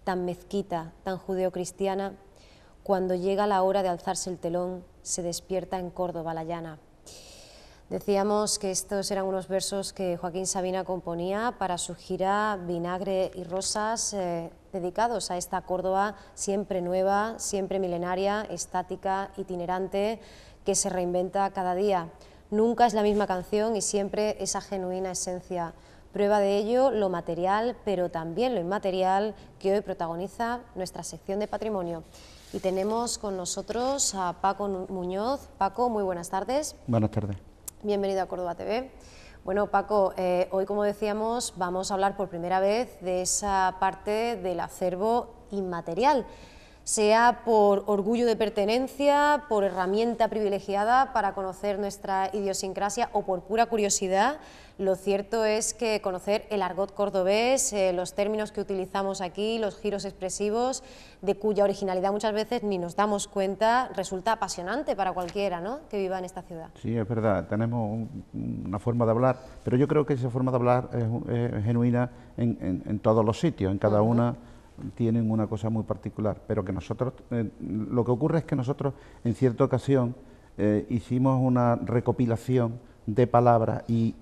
tan mezquita, tan judeocristiana, cuando llega la hora de alzarse el telón, se despierta en Córdoba la llana. Decíamos que estos eran unos versos que Joaquín Sabina componía para su gira Vinagre y Rosas, dedicados a esta Córdoba siempre nueva, siempre milenaria, estática, itinerante, que se reinventa cada día. Nunca es la misma canción y siempre esa genuina esencia. Prueba de ello lo material, pero también lo inmaterial, que hoy protagoniza nuestra sección de patrimonio. Y tenemos con nosotros a Paco Muñoz. Paco, muy buenas tardes. Buenas tardes. Bienvenido a Córdoba TV. Bueno, Paco, hoy, como decíamos, vamos a hablar por primera vez de esa parte del acervo inmaterial, sea por orgullo de pertenencia, por herramienta privilegiada para conocer nuestra idiosincrasia o por pura curiosidad. Lo cierto es que conocer el argot cordobés, los términos que utilizamos aquí, los giros expresivos, de cuya originalidad muchas veces ni nos damos cuenta, resulta apasionante para cualquiera, ¿no?, que viva en esta ciudad. Sí, es verdad, tenemos una forma de hablar, pero yo creo que esa forma de hablar es genuina en todos los sitios, en cada una tienen una cosa muy particular, pero que nosotros, lo que ocurre es que nosotros en cierta ocasión hicimos una recopilación de palabras y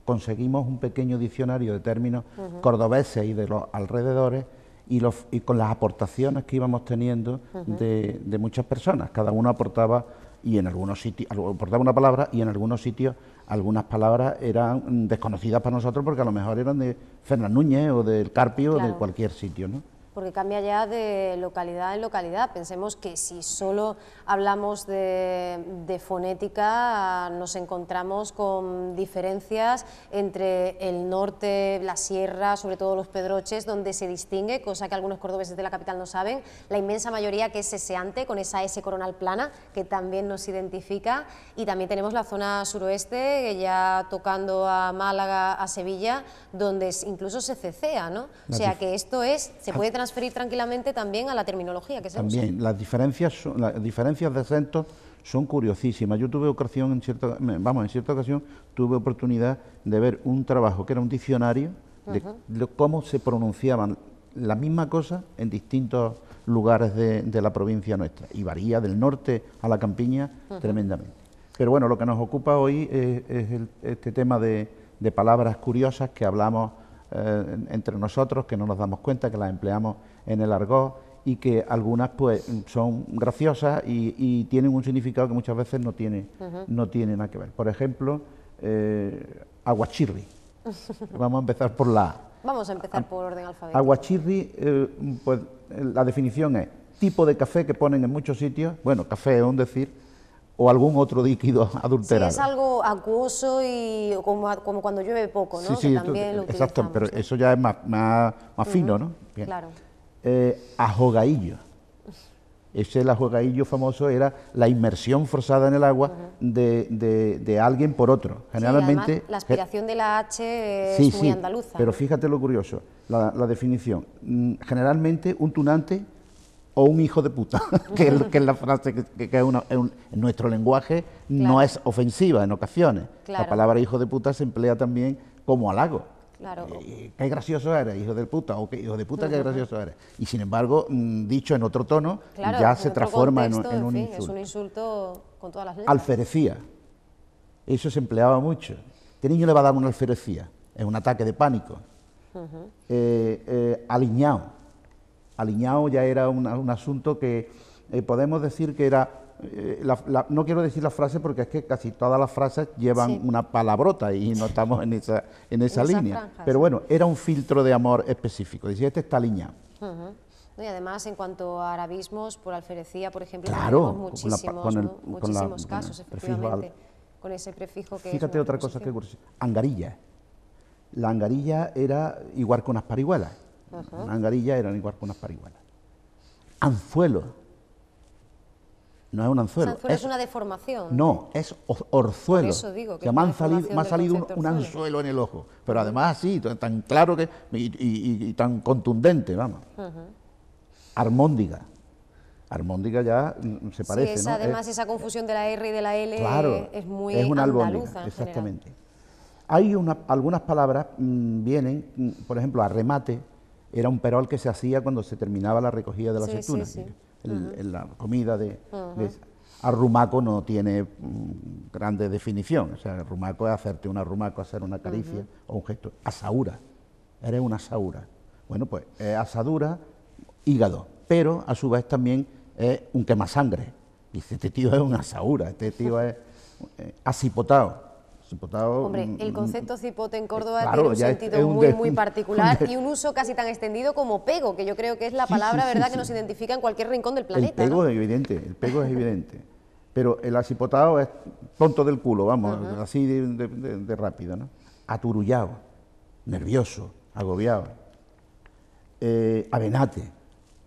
conseguimos un pequeño diccionario de términos cordobeses y de los alrededores y con las aportaciones que íbamos teniendo de muchas personas. Cada uno aportaba, y en algunos sitios aportaba una palabra, y en algunos sitios algunas palabras eran desconocidas para nosotros porque a lo mejor eran de Fernán Núñez o del Carpio, claro, o de cualquier sitio, ¿no? Porque cambia ya de localidad en localidad. Pensemos que si solo hablamos de fonética, nos encontramos con diferencias entre el norte, la sierra, sobre todo los pedroches, donde se distingue, cosa que algunos cordobeses de la capital no saben, la inmensa mayoría que es seseante, con esa S coronal plana, que también nos identifica, y también tenemos la zona suroeste, ya tocando a Málaga, a Sevilla, donde incluso se cecea, ¿no? O sea que esto se puede transferir tranquilamente también a la terminología que se usa. También, las diferencias de acentos son curiosísimas. Yo tuve ocasión, en cierta ocasión, tuve oportunidad de ver un trabajo que era un diccionario de cómo se pronunciaban la misma cosa en distintos lugares de la provincia nuestra, y varía del norte a la campiña tremendamente. Pero bueno, lo que nos ocupa hoy es este tema de palabras curiosas que hablamos entre nosotros, que no nos damos cuenta, que las empleamos en el argot y que algunas pues son graciosas y tienen un significado que muchas veces no tiene nada que ver. Por ejemplo, aguachirri. Vamos a empezar por la A. Vamos a empezar por orden alfabético. Aguachirri, pues la definición es tipo de café que ponen en muchos sitios, bueno, café es un decir, o algún otro líquido adulterado. Sí, es algo acuoso y como cuando llueve poco, ¿no? Sí, que también lo utilizamos, exacto, pero ¿no? eso ya es más fino, ¿no? Bien. Claro. Ajogaillo. El ajogaillo famoso era la inmersión forzada en el agua de alguien por otro. Generalmente, sí, además, la aspiración de la H es muy andaluza. Pero fíjate lo curioso, la definición. Generalmente un tunante o un hijo de puta, que es la frase que en nuestro lenguaje no es ofensiva en ocasiones. Claro. La palabra hijo de puta se emplea también como halago. Claro. Qué gracioso eres, hijo de puta, o hijo de puta, qué gracioso eres. Y sin embargo, dicho en otro tono, claro, ya se transforma en un fin, insulto. Es un insulto con todas las letras. Alferecía. Eso se empleaba mucho. ¿Qué niño le va a dar una alferecía? Es un ataque de pánico. Aliñao. Aliñao ya era un asunto que podemos decir que era, no quiero decir la frase porque es que casi todas las frases llevan una palabrota y no estamos en esa línea, franja, pero bueno, era un filtro de amor específico, decía, este está aliñado. Y además, en cuanto a arabismos, por alferecía, por ejemplo, claro, tenemos muchísimos casos, efectivamente, con ese prefijo que fíjate otra cosa que ocurre, angarilla. La angarilla era igual que unas parihuelas. Una angarilla eran igual que unas parihuelas. Anzuelo. No es un anzuelo. Anzuelo es una deformación. No, es orzuelo. Por eso digo que me ha salido un anzuelo en el ojo. Pero además así, tan claro que y tan contundente, vamos. Armóndiga. Armóndiga ya se parece, sí, ¿no? Además, esa confusión de la R y de la L, claro, es muy una andaluza en exactamente. General. Hay algunas palabras, vienen, por ejemplo, arremate, era un perol que se hacía cuando se terminaba la recogida de la Sí, aceituna. sí, sí. La comida arrumaco no tiene grande definición, o sea, arrumaco es hacerte un arrumaco, hacer una caricia o un gesto. Asaura, eres una asaura. Bueno, pues asadura, hígado, pero a su vez también es un quemasangre. Dice, este tío es una asaura, este tío es acipotado. Hombre, el concepto cipote en Córdoba claro, tiene un ya sentido muy particular y un uso casi tan extendido como pego, que yo creo que es la palabra, ¿verdad?, que nos identifica en cualquier rincón del planeta. El pego ¿no? es evidente, el pego es evidente. Pero el acipotado es tonto del culo, vamos, así de rápido, ¿no? Aturullado, nervioso, agobiado. Avenate,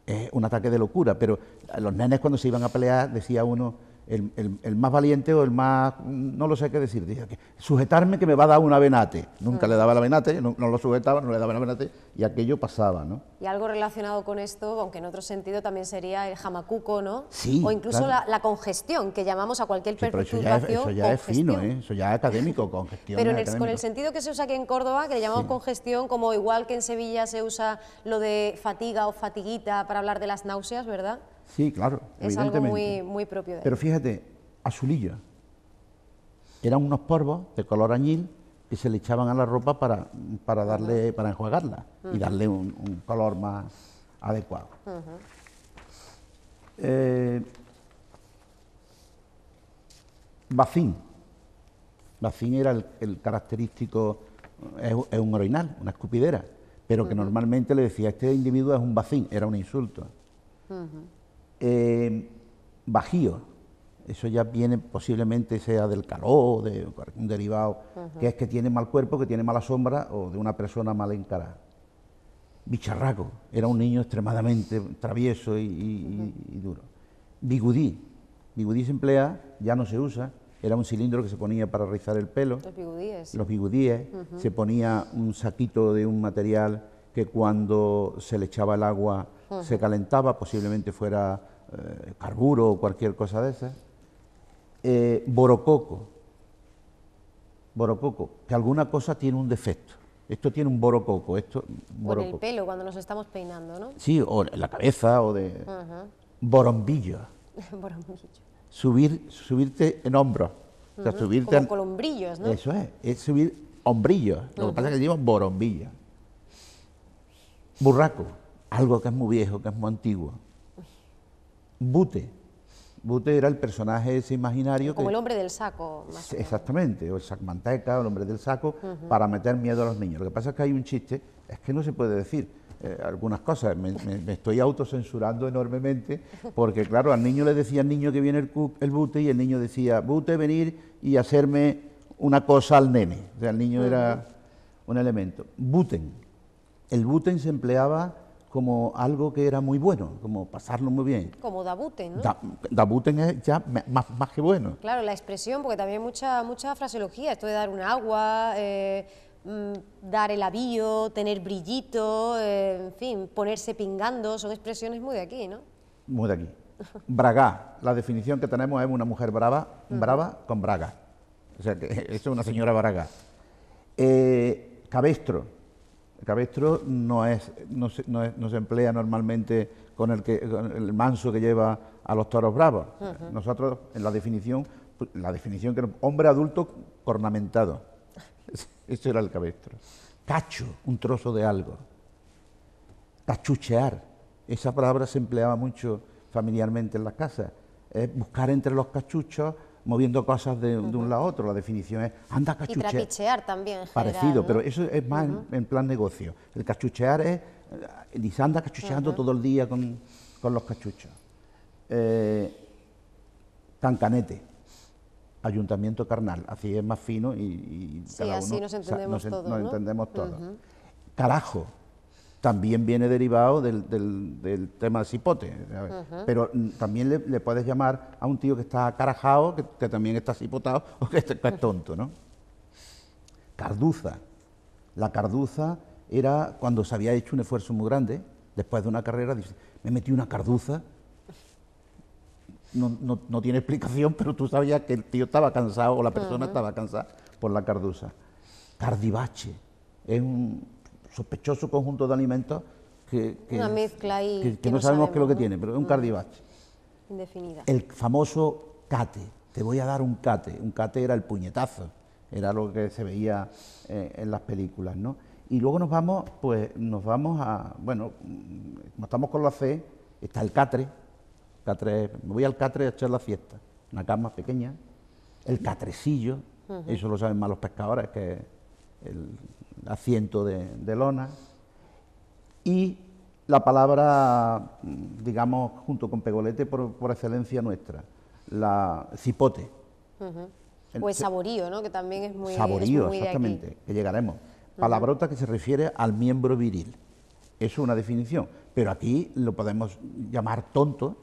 es un ataque de locura, pero los nenes cuando se iban a pelear decía uno, el más valiente o el más, no lo sé qué decir, decía, sujetarme que me va a dar un avenate. Nunca le daba el avenate, no lo sujetaba, no le daba el avenate y aquello pasaba, ¿no? Y algo relacionado con esto, aunque en otro sentido también sería el jamacuco, ¿no? Sí, o incluso claro. la congestión, que llamamos a cualquier Sí, pero perturbación eso ya es fino, congestión. eso ya es académico, congestión. Pero es con el sentido que se usa aquí en Córdoba, que le llamamos congestión, como igual que en Sevilla se usa lo de fatiga o fatiguita para hablar de las náuseas, ¿verdad? Sí, claro, es algo evidentemente. muy propio de él. Pero fíjate, azulillo, eran unos polvos de color añil que se le echaban a la ropa para darle, para enjuagarla y darle un color más adecuado. Bacín. Bacín era el característico, es un orinal, una escupidera, pero que normalmente le decía, este individuo es un bacín, era un insulto. Bajío, eso ya viene posiblemente sea del calor, de un derivado, que es que tiene mal cuerpo, que tiene mala sombra o de una persona mal encarada. Bicharraco, era un niño extremadamente travieso y duro. Bigudí, bigudí se emplea, ya no se usa, era un cilindro que se ponía para rizar el pelo. Los bigudíes. Los bigudíes, se ponía un saquito de un material que cuando se le echaba el agua se calentaba, posiblemente fuera carburo o cualquier cosa de esas. Borococo, que alguna cosa tiene un defecto. Esto tiene un borococo, Por el pelo, cuando nos estamos peinando, ¿no? Sí, o en la cabeza, o de... Borombillo. Borombillo. Subirte en hombros. O sea, subirte Como colombrillos, ¿no? Eso es subir hombrillos. Lo que pasa es que decimos borombillo. Burraco, algo que es muy viejo, que es muy antiguo. Bute. Bute era el personaje ese imaginario. Como el hombre del saco, más o menos. Exactamente, o el sacmanteca, o el hombre del saco, para meter miedo a los niños. Lo que pasa es que hay un chiste, es que no se puede decir algunas cosas, me estoy autocensurando enormemente, porque claro, al niño le decía al niño que viene el bute, y el niño decía, bute, venir y hacerme una cosa al nene. O sea, el niño era un elemento. Buten. El buten se empleaba como algo que era muy bueno, como pasarlo muy bien. Como dabuten, ¿no? Dabuten es ya más que bueno. Claro, la expresión, porque también mucha fraseología, esto de dar un agua, dar el avío, tener brillito, en fin, ponerse pingando, son expresiones muy de aquí, ¿no? Muy de aquí. Bragá, la definición que tenemos es una mujer brava, brava con braga. O sea, que eso es una señora braga. Cabestro. El cabestro no se emplea normalmente con el manso que lleva a los toros bravos. Nosotros, en la definición que hombre adulto cornamentado. Eso era el cabestro. Cacho, un trozo de algo. Cachuchear, esa palabra se empleaba mucho familiarmente en las casas. Es buscar entre los cachuchos, moviendo cosas de un lado a otro. La definición es anda a cachuchear. Y trapichear también. Parecido, general, ¿no? pero eso es más en plan negocio. El cachuchear es, dice, anda cachucheando todo el día con los cachuchos. Cancanete, ayuntamiento carnal, así es más fino y Sí, cada uno así nos entendemos todos, ¿no? entendemos todos. Carajo, también viene derivado del tema de cipote, pero también le puedes llamar a un tío que está carajado, que también está cipotado o que es tonto, ¿no? Carduza. La carduza era cuando se había hecho un esfuerzo muy grande, después de una carrera, dice, me metí una carduza. No tiene explicación, pero tú sabías que el tío estaba cansado o la persona estaba cansada por la carduza. Cardivache. Es un sospechoso conjunto de alimentos Una mezcla ahí que no sabemos qué es lo que tiene, pero es un cachivache. Indefinida. El famoso cate, te voy a dar un cate era el puñetazo, era lo que se veía en las películas, ¿no? Y luego nos vamos a, bueno, como estamos con la C, está el catre, me voy al catre a echar la siesta, una cama pequeña, el catrecillo, eso lo saben más los pescadores, que es el asiento de lona, y la palabra, digamos, junto con pegolete por excelencia nuestra, la cipote. O el saborío, ¿no? Que también es muy, saborío, es muy exactamente, de aquí. que llegaremos. Palabrota que se refiere al miembro viril. Eso es una definición, pero aquí lo podemos llamar tonto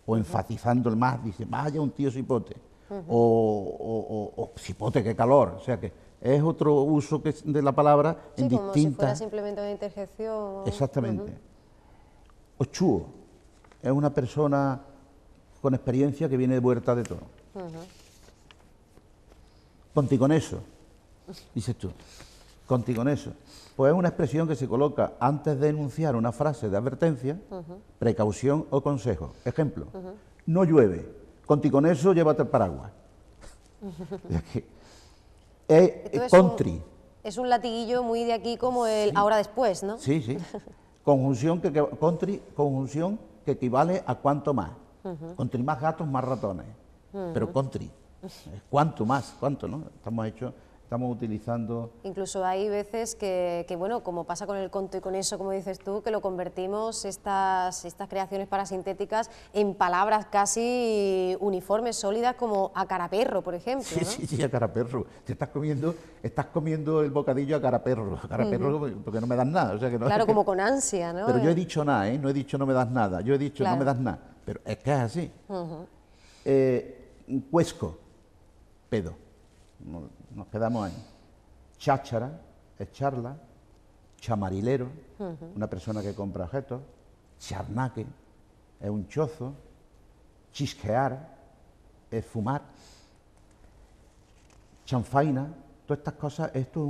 o enfatizando el más, dice, vaya un tío cipote, o cipote, qué calor, o sea que es otro uso de la palabra en como distintas... si fuera simplemente una interjección. Exactamente. Ochúo es una persona con experiencia que viene de Huerta de Toro. Conti con eso, dices tú, conti con eso. Pues es una expresión que se coloca antes de enunciar una frase de advertencia, precaución o consejo. Ejemplo, no llueve, conti con eso llévate el paraguas. Country. Es un latiguillo muy de aquí como el ahora después, ¿no? Sí, sí. Conjunción que equivale a cuanto más. Country más gatos, más ratones. Pero country, cuanto más, cuánto, ¿no? Estamos utilizando... Incluso hay veces que, bueno, como pasa con el conto y con eso, como dices tú, que lo convertimos, estas creaciones parasintéticas, en palabras casi uniformes, sólidas, como a caraperro, por ejemplo, Sí, ¿no? sí, a caraperro. Te estás comiendo el bocadillo a caraperro. Porque no me das nada. O sea que no, claro, es que... como con ansia, ¿no? Pero yo he dicho nada, ¿eh? No he dicho no me das nada. Yo he dicho no me das nada. Pero es que es así. Cuesco, pedo. Nos quedamos ahí. Cháchara, es charla. Chamarilero, una persona que compra objetos. Charnaque, es un chozo. Chisquear, es fumar. Chanfaina, todas estas cosas, esto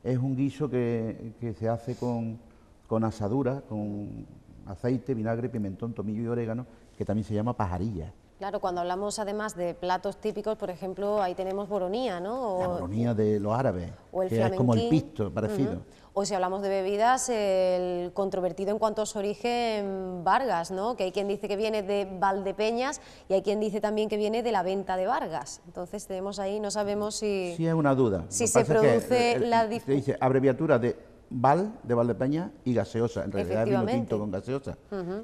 es un guiso que se hace con asadura, con aceite, vinagre, pimentón, tomillo y orégano, que también se llama pajarilla. Claro, cuando hablamos además de platos típicos, por ejemplo, ahí tenemos boronía, ¿no? La boronía de los árabes, o el que es como el pisto, parecido. O si hablamos de bebidas, el controvertido en cuanto a su origen Vargas, ¿no? Que hay quien dice que viene de Valdepeñas y hay quien dice también que viene de la venta de Vargas. Entonces tenemos ahí, no sabemos si... Sí, es una duda. Si se produce la diferencia... Se dice abreviatura de de Valdepeñas, y gaseosa. En realidad es vino tinto con gaseosa.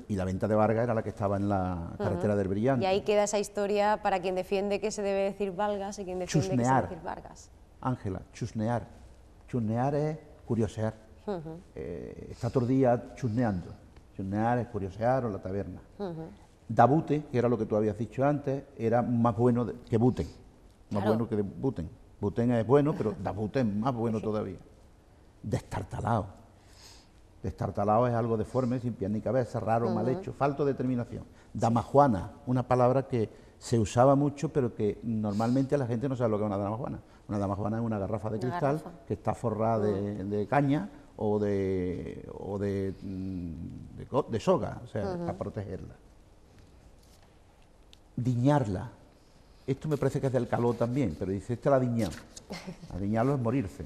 Y la venta de Vargas era la que estaba en la carretera del Brillante. Y ahí queda esa historia para quien defiende que se debe decir Valgas y quien defiende que se debe decir Vargas. Ángela, chusnear. Chusnear es curiosear. Está todo el día chusneando. Chusnear es curiosear o la taberna. Dabute, que era lo que tú habías dicho antes, era más bueno que buten. Más bueno que buten. Buten es bueno, pero dabute es más bueno todavía. Destartalado. Destartalado es algo deforme, sin pie ni cabeza, raro, mal hecho, falto de determinación. Damajuana, una palabra que se usaba mucho, pero que normalmente la gente no sabe lo que es una damajuana. Una damajuana es una garrafa de cristal que está forrada de caña o de soga, o sea, para protegerla. Diñarla. Esto me parece que es del caló también, pero dice, esta la diñar. Adiñarlo es morirse.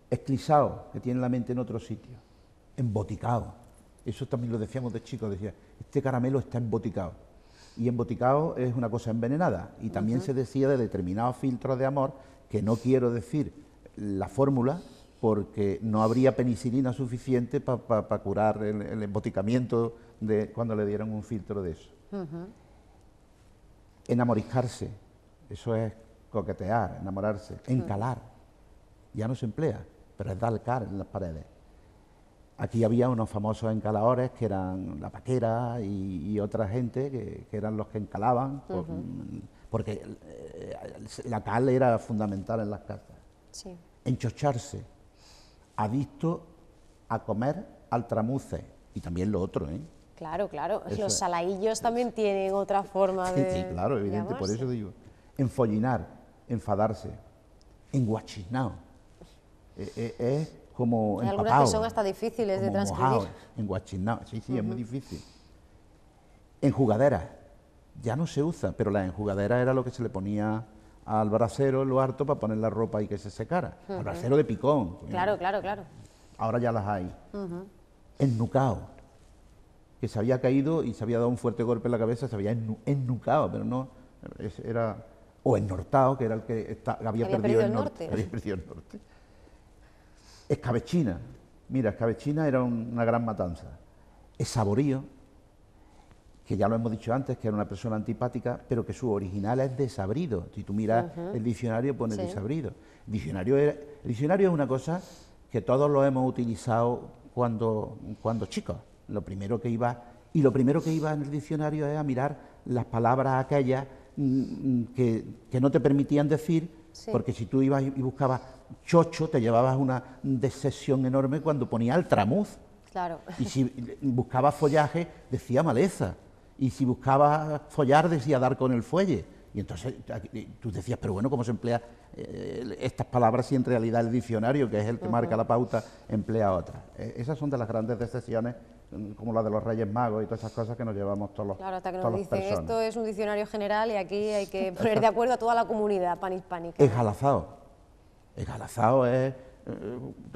Esclisado, que tiene la mente en otro sitio. Emboticado. Eso también lo decíamos de chicos, decía, este caramelo está emboticado. Y emboticado es una cosa envenenada. Y también se decía de determinados filtros de amor, que no quiero decir la fórmula, porque no habría penicilina suficiente para curar el emboticamiento de cuando le dieran un filtro de eso. Enamoriscarse, eso es coquetear, enamorarse. Encalar, ya no se emplea, pero es dar cal en las paredes. Aquí había unos famosos encaladores que eran la Paquera y otra gente que eran los que encalaban, porque la cal era fundamental en las casas. Sí. Enchocharse, adicto a comer altramuces, y también lo otro, ¿eh? Claro, claro, eso los salaillos también tienen otra forma de... Sí, claro, evidente, llamarse. Por eso digo. Enfollinar, enfadarse, enguachinao. Es como Hay empapado. algunas que son hasta difíciles de como transcribir. mojado, enguachinado. Sí, sí, es muy difícil. Enjugaderas. Ya no se usa, pero la enjugadera era lo que se le ponía al brasero en lo harto para poner la ropa y que se secara. Al brasero de picón. Claro, claro, claro. Ahora ya las hay. Ennucado, que se había caído y se había dado un fuerte golpe en la cabeza, se había ennucado, pero no, era... O ennortado, que era el que había perdido el norte. Había perdido el norte. Escabechina. Mira, escabechina era una gran matanza. Saborío, que ya lo hemos dicho antes, que era una persona antipática, pero que su original es desabrido. Si tú miras el diccionario, pone desabrido. El diccionario es una cosa que todos lo hemos utilizado cuando chicos. Lo primero que iba en el diccionario es a mirar las palabras aquellas que no te permitían decir, porque si tú ibas y buscabas chocho, te llevabas una decepción enorme cuando ponía el tramuz. Claro. Y si buscabas follaje, decía maleza. Y si buscabas follar, decía dar con el fuelle. Y entonces tú decías, pero bueno, ¿cómo se emplea estas palabras si en realidad el diccionario, que es el que marca la pauta, emplea otras? Esas son de las grandes decepciones, como la de los Reyes Magos y todas esas cosas que nos llevamos todos los Claro, hasta que nos todas las dicen, personas. esto es un diccionario general y aquí hay que poner de acuerdo a toda la comunidad panhispánica. Esgalazado. Esgalazado es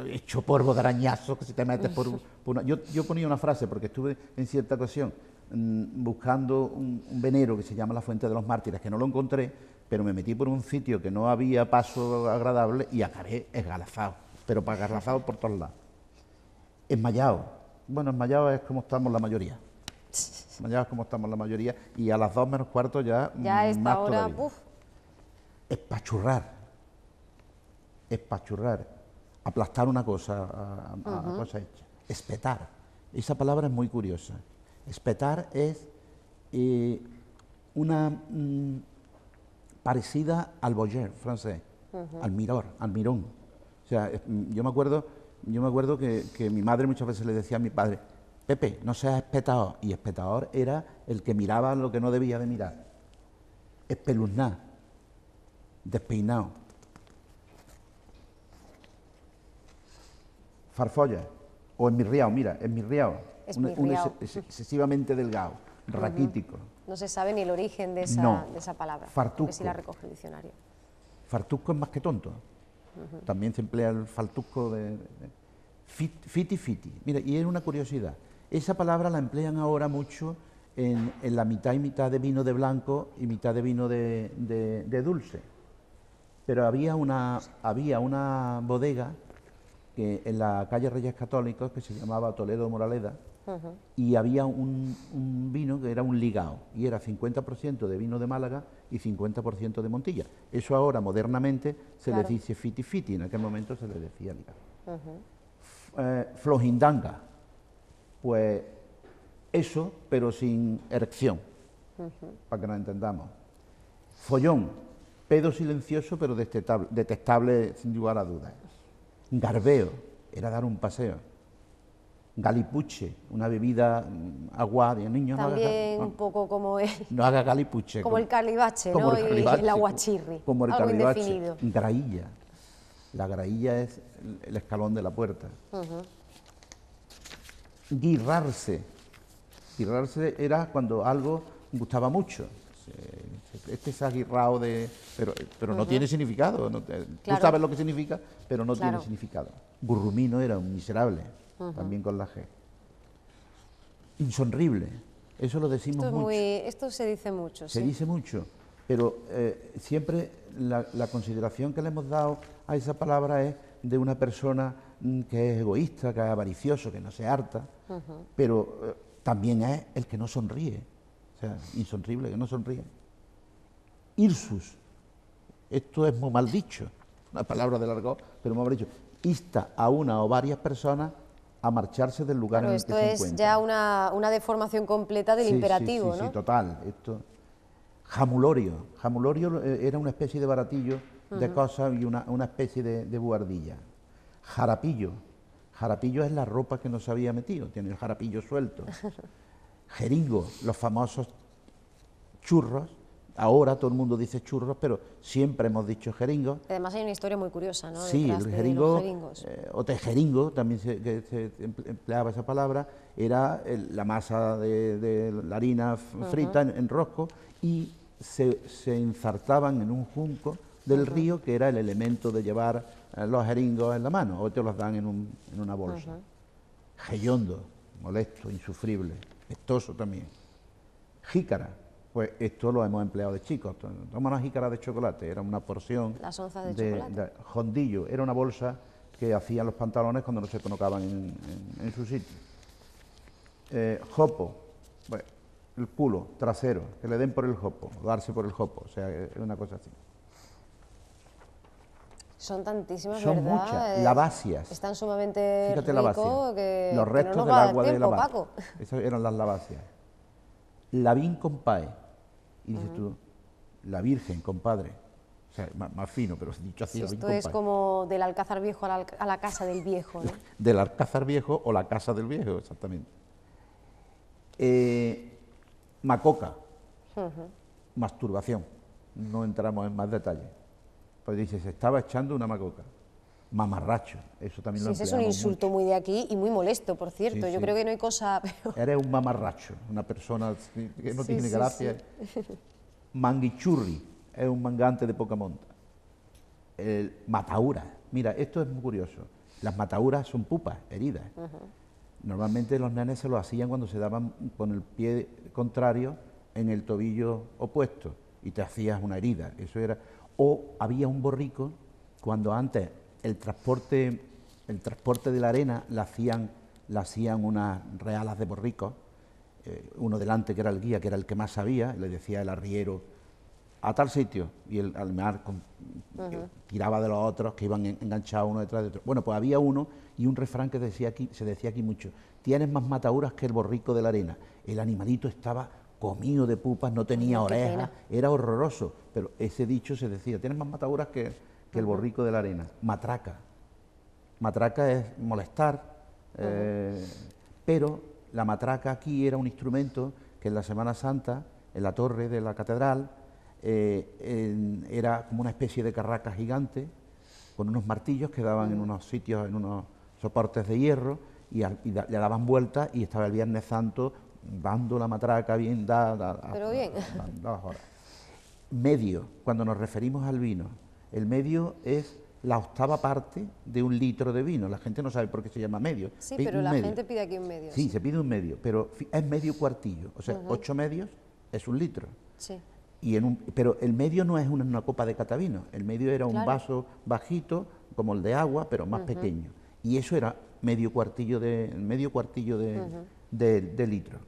hecho polvo de arañazo que si te metes por una... Yo ponía una frase porque estuve en cierta ocasión buscando un venero que se llama la Fuente de los Mártires, que no lo encontré, pero me metí por un sitio que no había paso agradable y acabé esgalazado, pero para esgalazado por todos lados. Esmayado. Bueno, esmayado es como estamos la mayoría. Esmayado es como estamos la mayoría y a las 2 menos cuarto ya a esta más hora, todavía. Espachurrar. Espachurrar. Aplastar una cosa a cosa hecha. Espetar. Esa palabra es muy curiosa. Espetar es una parecida al boyer francés, al mirón. O sea, yo me acuerdo que mi madre muchas veces le decía a mi padre, Pepe, no seas espetador. Y espetador era el que miraba lo que no debía de mirar. Espeluznar, despeinado. Farfolla o esmirriado, mira, esmirriado. Excesivamente delgado, raquítico. No se sabe ni el origen de esa palabra, fartusco. que sí la recoge el diccionario. Fartusco es más que tonto. También se emplea el fartusco de fiti. Mira, y es una curiosidad. Esa palabra la emplean ahora mucho en la mitad y mitad de vino de blanco y mitad de vino de dulce. Pero había una bodega que en la calle Reyes Católicos que se llamaba Toledo Moraleda, y había un vino que era un ligao, y era 50% de vino de Málaga y 50% de Montilla. Eso ahora modernamente se le dice fiti, en aquel momento se le decía ligao. Flojindanga, pues eso, pero sin erección, para que nos entendamos. Follón, pedo silencioso pero detestable sin lugar a dudas. Garbeo, era dar un paseo. Galipuche, una bebida agua de niños. También un poco como el... No haga galipuche. Como el calibache, como ¿no? El calibache, y el aguachirri. Como el algo calibache. Indefinido. Grailla. La grailla es el escalón de la puerta. Guirrarse. Guirrarse era cuando algo gustaba mucho. Este se ha guirrado de... Pero no tiene significado. No, tú sabes lo que significa, pero no tiene significado. Gurrumino era un miserable, también con la G. Insonrible, eso lo decimos mucho. Esto se dice mucho, Se dice mucho, pero siempre la consideración que le hemos dado a esa palabra es de una persona que es egoísta, que es avaricioso, que no se harta, pero también es el que no sonríe. O sea, insonrible, que no sonríe. Hirsus, esto es muy mal dicho, una palabra de argot, pero muy mal dicho. Insta a una o varias personas a marcharse del lugar en el que se encuentran. Esto es ya una deformación completa del imperativo, ¿no? Sí, total. Jamulorio. Jamulorio era una especie de baratillo de cosas y una especie de buhardilla. Jarapillo. Jarapillo es la ropa que no se había metido, tiene el jarapillo suelto. Jeringo, los famosos churros Ahora todo el mundo dice churros, pero siempre hemos dicho jeringos. Además hay una historia muy curiosa, ¿no? Sí, Detrás el de jeringo, los jeringos. o tejeringo, también se empleaba esa palabra, era la masa de la harina frita en rosco, y se ensartaban en un junco del río, que era el elemento de llevar los jeringos en la mano, o te los dan en una bolsa. Hediondo, molesto, insufrible, estoso también. Jícara, pues esto lo hemos empleado de chicos. Toma una jícara de chocolate, era una porción. Las onzas de chocolate. Jondillo, era una bolsa que hacían los pantalones cuando no se colocaban en su sitio. Jopo, pues, el culo trasero, que le den por el jopo, darse por el jopo, o sea, es una cosa así. Son tantísimas, Son ¿verdad? muchas. Lavasias. Están sumamente Fíjate, rico lavasia. que Los que restos no nos del va a dar agua de tiempo, lavar. Paco. Esas eran las lavasias. Lavín compadre. Y dices tú, la Virgen, compadre. O sea, más fino, pero dicho así, Sí, Lavín esto es compadre. como del Alcázar Viejo a la casa del viejo, ¿no? Del Alcázar Viejo o la casa del viejo, exactamente. Macoca. Masturbación. No entramos en más detalles. Pues dice, se estaba echando una macoca. Mamarracho, eso también lo Sí, ese es un empleamos insulto mucho. muy de aquí y muy molesto, por cierto. Sí, Yo sí. creo que no hay cosa peor. Eres un mamarracho, una persona que no Sí, tiene sí, gracia. Manguichurri, es un mangante de poca monta. El mataura, mira, esto es muy curioso. Las matauras son pupas, heridas. Normalmente los nenes se lo hacían cuando se daban con el pie contrario en el tobillo opuesto y te hacías una herida. Eso era. O había un borrico cuando antes el transporte de la arena la hacían unas realas de borricos, uno delante que era el guía, que era el que más sabía, le decía el arriero a tal sitio, y el almear tiraba de los otros que iban enganchados uno detrás de otro. Bueno, pues había uno y un refrán que se decía aquí mucho: tienes más matauras que el borrico de la arena. El animalito estaba comido de pupas, no tenía orejas, era horroroso, pero ese dicho se decía, tienes más mataduras que el borrico de la arena. Matraca. Matraca es molestar, pero la matraca aquí era un instrumento que en la Semana Santa, en la torre de la catedral, era como una especie de carraca gigante, con unos martillos que daban en unos sitios, en unos soportes de hierro, y le daban vueltas, y estaba el Viernes Santo dando la matraca bien dada. Pero bien. Medio, cuando nos referimos al vino, el medio es la octava parte de un litro de vino. La gente no sabe por qué se llama medio. Sí, pero la gente pide aquí un medio. Sí, se pide un medio, pero es medio cuartillo, o sea, 8 medios es un litro. Sí. Pero el medio no es una copa de catavino, el medio era un vaso bajito, como el de agua, pero más pequeño. Y eso era medio cuartillo de litro.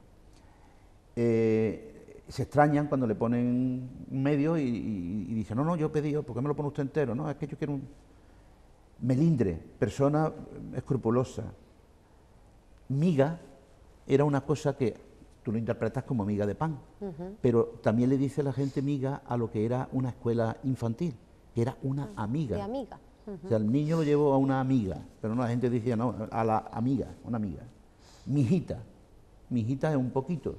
Se extrañan cuando le ponen medio y dicen, no, yo pedí, ¿por qué me lo pone usted entero? No, es que yo quiero un melindre, persona escrupulosa. Miga era una cosa que tú lo interpretas como miga de pan, pero también le dice la gente miga a lo que era una escuela infantil, que era una amiga. De amiga. O sea, el niño lo llevó a una amiga, pero no, la gente decía, no, a la amiga, una amiga. Mijita es un poquito.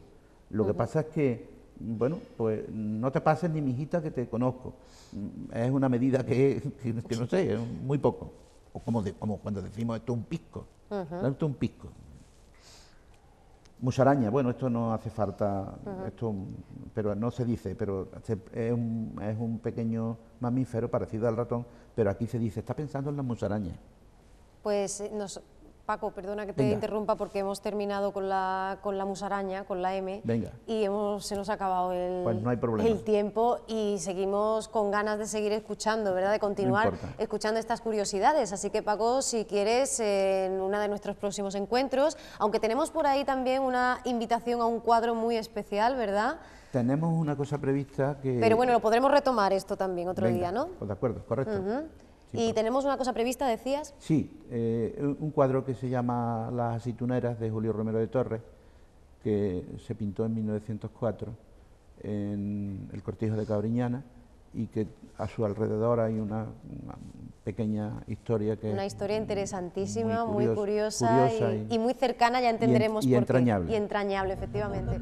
Lo que pasa es que, bueno, pues no te pases ni mijita que te conozco. Es una medida que no sé, es muy poco. O como cuando decimos esto es un pisco. Esto es un pisco. Musaraña, bueno, esto no hace falta, pero no se dice, pero es un pequeño mamífero parecido al ratón, pero aquí se dice, está pensando en las musarañas. Pues Paco, perdona que te interrumpa porque hemos terminado con la musaraña, con la M. Venga. Y se nos ha acabado Pues no hay problema. el tiempo y seguimos con ganas de seguir escuchando, ¿verdad? De continuar escuchando estas curiosidades. Así que, Paco, si quieres, en uno de nuestros próximos encuentros, aunque tenemos por ahí también una invitación a un cuadro muy especial, ¿verdad? Tenemos una cosa prevista que... Pero bueno, lo podremos retomar esto también otro día, ¿no? Pues de acuerdo, correcto. Sí, y tenemos una cosa prevista, decías. Sí, un cuadro que se llama Las aceituneras, de Julio Romero de Torres, que se pintó en 1904 en el Cortijo de Cabriñana, y que a su alrededor hay una pequeña historia que... Una historia interesantísima, muy curiosa curiosa y muy cercana, ya entenderemos por qué. Entrañable. Y entrañable, efectivamente.